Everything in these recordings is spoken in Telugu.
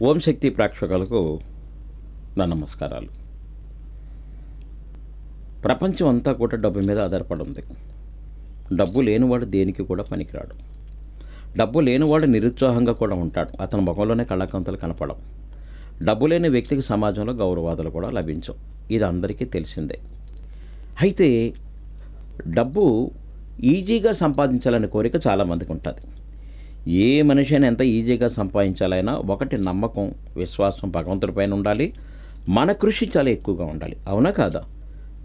ఓం శక్తి ప్రేక్షకులకు నా నమస్కారాలు. ప్రపంచం అంతా కూడా డబ్బు మీద ఆధారపడి ఉంది. డబ్బు లేనివాడు దేనికి కూడా పనికిరాడు. డబ్బు లేనివాడు నిరుత్సాహంగా కూడా ఉంటాడు. అతని ముఖంలోనే కళాకాంతలు కనపడవు. డబ్బు లేని వ్యక్తికి సమాజంలో గౌరవాదాలు కూడా లభించవు. ఇది అందరికీ తెలిసిందే. అయితే డబ్బు ఈజీగా సంపాదించాలనే కోరిక చాలామందికి ఉంటుంది. ఏ మనిషి అయినా ఎంత ఈజీగా సంపాదించాలైనా ఒకటి నమ్మకం, విశ్వాసం భగవంతుడిపైన ఉండాలి. మన కృషి చాలా ఎక్కువగా ఉండాలి. అవునా కాదా?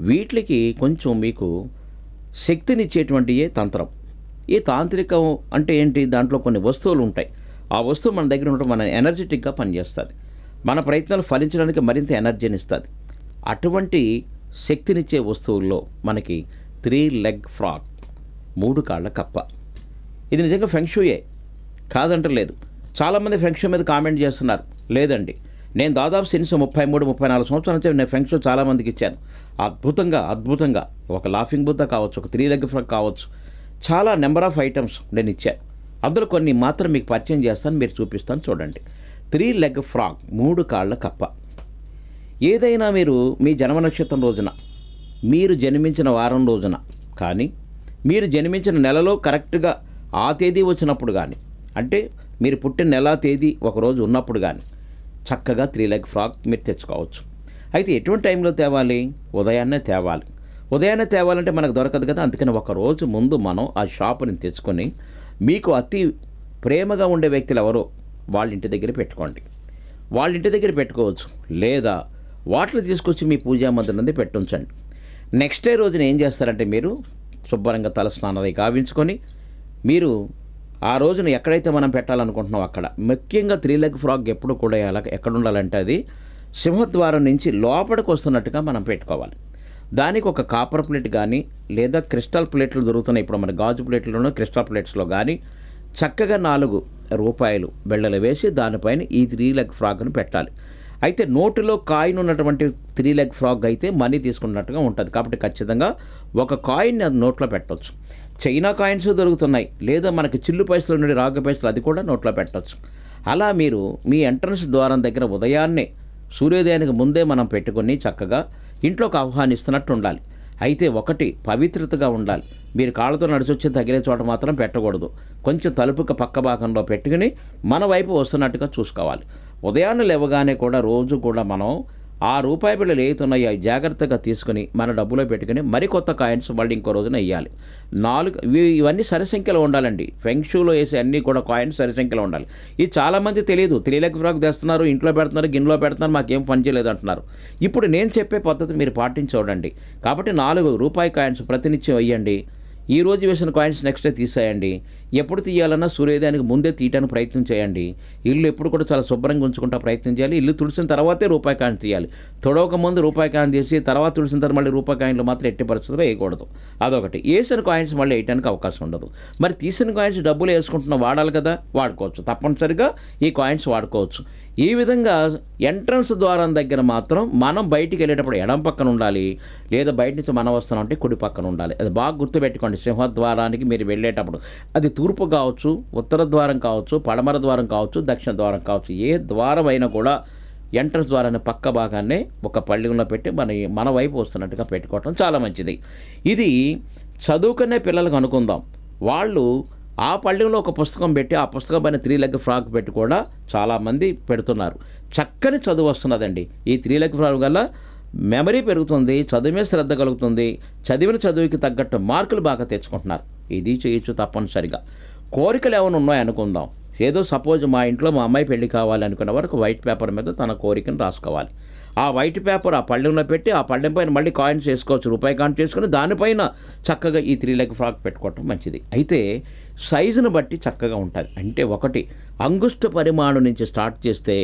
వీటికి కొంచెం మీకు శక్తినిచ్చేటువంటియే తంత్రం. ఈ తాంత్రికం అంటే ఏంటి? దాంట్లో కొన్ని వస్తువులు ఉంటాయి. ఆ వస్తువు మన దగ్గర ఉండటం మన ఎనర్జెటిక్గా పనిచేస్తుంది. మన ప్రయత్నాలు ఫలించడానికి మరింత ఎనర్జీని ఇస్తుంది. అటువంటి శక్తినిచ్చే వస్తువుల్లో మనకి 3 లెగ్ ఫ్రాగ్, 3 కాళ్ళ కప్ప. ఇది నిజంగా ఫెంక్షూయే, కాదంటలేదు. చాలామంది ఫెంక్షూ మీద కామెంట్ చేస్తున్నారు. లేదండి, నేను దాదాపు సిన్స్ 33-34 సంవత్సరాల నుంచి నేను ఫెంక్షూ చాలామందికి ఇచ్చాను. అద్భుతంగా ఒక లాఫింగ్ బుద్ధ కావచ్చు, ఒక 3 లెగ్ ఫ్రాగ్ కావచ్చు, చాలా నెంబర్ ఆఫ్ ఐటమ్స్ నేను ఇచ్చాను. అందులో కొన్ని మాత్రం మీకు పరిచయం చేస్తాను, మీరు చూపిస్తాను చూడండి. 3 లెగ్ ఫ్రాగ్, 3 కాళ్ళ కప్ప. ఏదైనా మీరు మీ జన్మ నక్షత్రం రోజున, మీరు జన్మించిన వారం రోజున కానీ, మీరు జన్మించిన నెలలో కరెక్ట్గా ఆ తేదీ వచ్చినప్పుడు కానీ, అంటే మీరు పుట్టిన నెల తేదీ ఒకరోజు ఉన్నప్పుడు కానీ చక్కగా 3 లెగ్ ఫ్రాగ్ మీరు తెచ్చుకోవచ్చు. అయితే ఎటువంటి టైంలో తేవాలి? ఉదయాన్నే తేవాలంటే మనకు దొరకదు కదా. అందుకని ఒకరోజు ముందు మనం ఆ షాపుని తెచ్చుకొని, మీకు అతి ప్రేమగా ఉండే వ్యక్తులు ఎవరో వాళ్ళ ఇంటి దగ్గర పెట్టుకోండి. వాళ్ళ ఇంటి దగ్గర పెట్టుకోవచ్చు, లేదా వాటిని తీసుకొచ్చి మీ పూజా మందిరం నుండి పెట్టించండి. నెక్స్ట్ డే రోజున ఏం చేస్తారంటే, మీరు శుభ్రంగా తల స్నానాలు గావించుకొని, మీరు ఆ రోజున ఎక్కడైతే మనం పెట్టాలనుకుంటున్నాం అక్కడ, ముఖ్యంగా 3 లెగ్ ఫ్రాగ్ ఎప్పుడు కూడా ఎక్కడ ఉండాలంటే అది సింహద్వారం నుంచి లోపలికి వస్తున్నట్టుగా మనం పెట్టుకోవాలి. దానికి ఒక కాపర్ ప్లేట్ కానీ, లేదా క్రిస్టల్ ప్లేట్లు దొరుకుతున్నాయి ఇప్పుడు మన గాజు ప్లేట్లను, క్రిస్టల్ ప్లేట్స్లో కానీ చక్కగా 4 రూపాయలు బిళ్ళలు వేసి దానిపైన ఈ 3 లెగ్ ఫ్రాగ్ను పెట్టాలి. అయితే నోటిలో కాయిన్ ఉన్నటువంటి 3 లెగ్ ఫ్రాగ్ అయితే మనీ తీసుకున్నట్టుగా ఉంటుంది. కాబట్టి ఖచ్చితంగా ఒక కాయిన్ అది నోట్లో పెట్టవచ్చు. చైనా కాయిన్స్ దొరుకుతున్నాయి, లేదా మనకి చిల్లు పైసలు నుండి రాగ పైసలు, అది కూడా నోట్లో పెట్టవచ్చు. అలా మీరు మీ ఎంట్రన్స్ ద్వారం దగ్గర ఉదయాన్నే సూర్యోదయానికి ముందే మనం పెట్టుకొని చక్కగా ఇంట్లోకి ఆహ్వానిస్తున్నట్టు ఉండాలి. అయితే ఒకటి పవిత్రతగా ఉండాలి. మీరు కాళ్ళతో నడిచొచ్చి తగిలే చోట మాత్రం పెట్టకూడదు. కొంచెం తలుపుకి పక్క భాగంలో పెట్టుకుని మన వైపు వస్తున్నట్టుగా చూసుకోవాలి. ఉదయాన్నే లేవగానే కూడా రోజు కూడా మనం ఆ రూపాయి బిళ్ళలు ఏతున్నాయో జాగ్రత్తగా తీసుకుని మన డబ్బులో పెట్టుకుని మరికొత్త కాయిన్స్ మళ్ళీ ఇంకో రోజున వేయాలి. 4 ఇవన్నీ సరిసంఖ్యలో ఉండాలండి. ఫెంక్షూలో వేసే అన్నీ కూడా కాయిన్స్ సరిసంఖ్యలో ఉండాలి. ఇది చాలామంది తెలియదు. 3 లెగ్ ఫ్రాగ్ తెస్తున్నారు, ఇంట్లో పెడుతున్నారు, గిన్నెలో పెడుతున్నారు, మాకేం పని చేయలేదు అంటున్నారు. ఇప్పుడు నేను చెప్పే పద్ధతి మీరు పాటించండి. కాబట్టి 4 రూపాయి కాయిన్స్ ప్రతినిత్యం వేయండి. ఈ రోజు వేసిన కాయిన్స్ నెక్స్ట్ డే తీసేయండి. ఎప్పుడు తీయాలన్నా సూర్యోదయానికి ముందే తీయడానికి ప్రయత్నం చేయండి. ఇల్లు ఎప్పుడు కూడా చాలా శుభ్రంగా ఉంచుకుంటా ప్రయత్నం చేయాలి. ఇల్లు తుడిసిన తర్వాతే రూపాయి కాయిన్ తీయాలి. తొడవక ముందు రూపాయి కాయిన్ తీసి తర్వాత తుడిసిన తర్వాత మళ్ళీ రూపాయి కాయిన్లు మాత్రం ఎట్టి పరిస్థితుల్లో వేయకూడదు. అదొకటి. వేసిన కాయిన్స్ మళ్ళీ వేయడానికి అవకాశం ఉండదు. మరి తీసిన కాయిన్స్ డబ్బులు వేసుకుంటున్నా వాడాలి కదా, వాడుకోవచ్చు. తప్పనిసరిగా ఈ కాయిన్స్ వాడుకోవచ్చు. ఈ విధంగా ఎంట్రన్స్ ద్వారం దగ్గర మాత్రం మనం బయటికి వెళ్ళేటప్పుడు ఎడం పక్కన ఉండాలి, లేదా బయట నుంచి మనం వస్తున్నామంటే కుడి పక్కన ఉండాలి. అది బాగా గుర్తుపెట్టుకోండి. సింహద్వారానికి మీరు వెళ్ళేటప్పుడు అది తూర్పు కావచ్చు, ఉత్తర ద్వారం కావచ్చు, పడమర ద్వారం కావచ్చు, దక్షిణ ద్వారం కావచ్చు, ఏ ద్వారం అయినా కూడా ఎంట్రన్స్ ద్వారాన్ని పక్క భాగాన్ని ఒక పళ్ళెంలో పెట్టి మన వైపు వస్తున్నట్టుగా పెట్టుకోవటం చాలా మంచిది. ఇది చదువుకునే పిల్లలకు అనుకుందాం. వాళ్ళు ఆ పళ్ళెంలో ఒక పుస్తకం పెట్టి ఆ పుస్తకం పైన 3 లెగ్ ఫ్రాగ్ పెట్టి కూడా చాలామంది పెడుతున్నారు. చక్కని చదువు వస్తున్నదండి. ఈ 3 లెగ్ ఫ్రాగ్ వల్ల మెమరీ పెరుగుతుంది, చదువు మీద శ్రద్ధ కలుగుతుంది, చదివిన చదువుకి తగ్గట్టు మార్కులు బాగా తెచ్చుకుంటున్నారు. ఇది చేయొచ్చు తప్పనిసరిగా. కోరికలు ఏమైనా ఉన్నాయనుకుందాం. ఏదో సపోజ్ మా ఇంట్లో మా అమ్మాయి పెళ్లి కావాలి అనుకున్న వరకు వైట్ పేపర్ మీద తన కోరికను రాసుకోవాలి. ఆ వైట్ పేపర్ ఆ పళ్ళెంలో పెట్టి ఆ పళ్ళెం పైన మళ్ళీ కాయిన్స్ వేసుకోవచ్చు. రూపాయి కాయిన్ చేసుకుని దానిపైన చక్కగా ఈ 3 లెగ్ ఫ్రాగ్ పెట్టుకోవటం మంచిది. అయితే సైజును బట్టి చక్కగా ఉంటుంది. అంటే ఒకటి అంగుష్ట పరిమాణం నుంచి స్టార్ట్ చేస్తే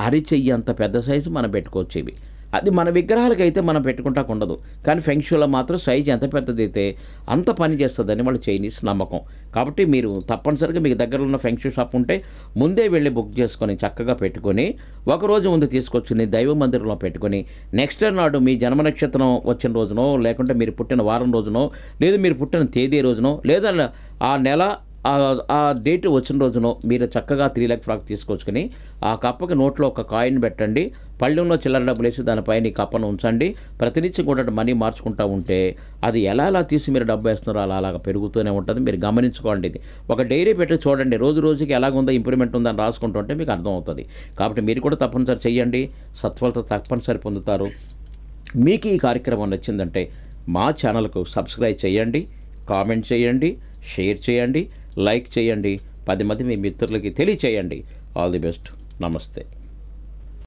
అరిచెయ్యి అంత పెద్ద సైజు మనం పెట్టుకోవచ్చు. ఇవి అది మన విగ్రహాలకైతే మనం పెట్టుకుంటా ఉండదు. కానీ ఫెంక్షూలో మాత్రం సైజు ఎంత పెద్దదైతే అంత పని చేస్తుందని వాళ్ళు చైనీస్ నమ్మకం. కాబట్టి మీరు తప్పనిసరిగా మీకు దగ్గరలో ఉన్న ఫెంక్షూ షాప్ ఉంటే ముందే వెళ్ళి బుక్ చేసుకొని చక్కగా పెట్టుకొని ఒకరోజు ముందు తీసుకొచ్చుని దైవ మందిరంలో పెట్టుకొని నెక్స్ట్ డే నాడు మీ జన్మ నక్షత్రం వచ్చిన రోజునో, లేకుంటే మీరు పుట్టిన వారం రోజునో, లేదా మీరు పుట్టిన తేదీ రోజునో, లేదా ఆ నెల ఆ డేట్ వచ్చిన రోజున మీరు చక్కగా 3 లక్ ఫ్రాక్ తీసుకొచ్చుకొని ఆ కప్పకి నోట్లో ఒక కాయిన్ పెట్టండి, పళ్ళెంలో చిల్లర డబ్బులు వేసి దానిపైన ఈ కప్పను ఉంచండి. ప్రతినిత్యం కూడా మనీ మార్చుకుంటూ ఉంటే అది ఎలా తీసి మీరు డబ్బు వేస్తున్నారో అలాగా పెరుగుతూనే ఉంటుంది. మీరు గమనించుకోండి. ఇది ఒక డైరీ పెట్టి చూడండి, రోజు రోజుకి ఎలాగుందో ఇంప్రూవ్మెంట్ ఉందని రాసుకుంటుంటే మీకు అర్థమవుతుంది. కాబట్టి మీరు కూడా తప్పనిసరి చేయండి, సత్ఫలితం తప్పనిసరి పొందుతారు. మీకు ఈ కార్యక్రమం నచ్చిందంటే మా ఛానల్కు సబ్స్క్రైబ్ చేయండి, కామెంట్ చేయండి, షేర్ చేయండి, లైక్ చేయండి, 10 మంది మీ మిత్రులకి తెలియచేయండి. All the best. నమస్తే.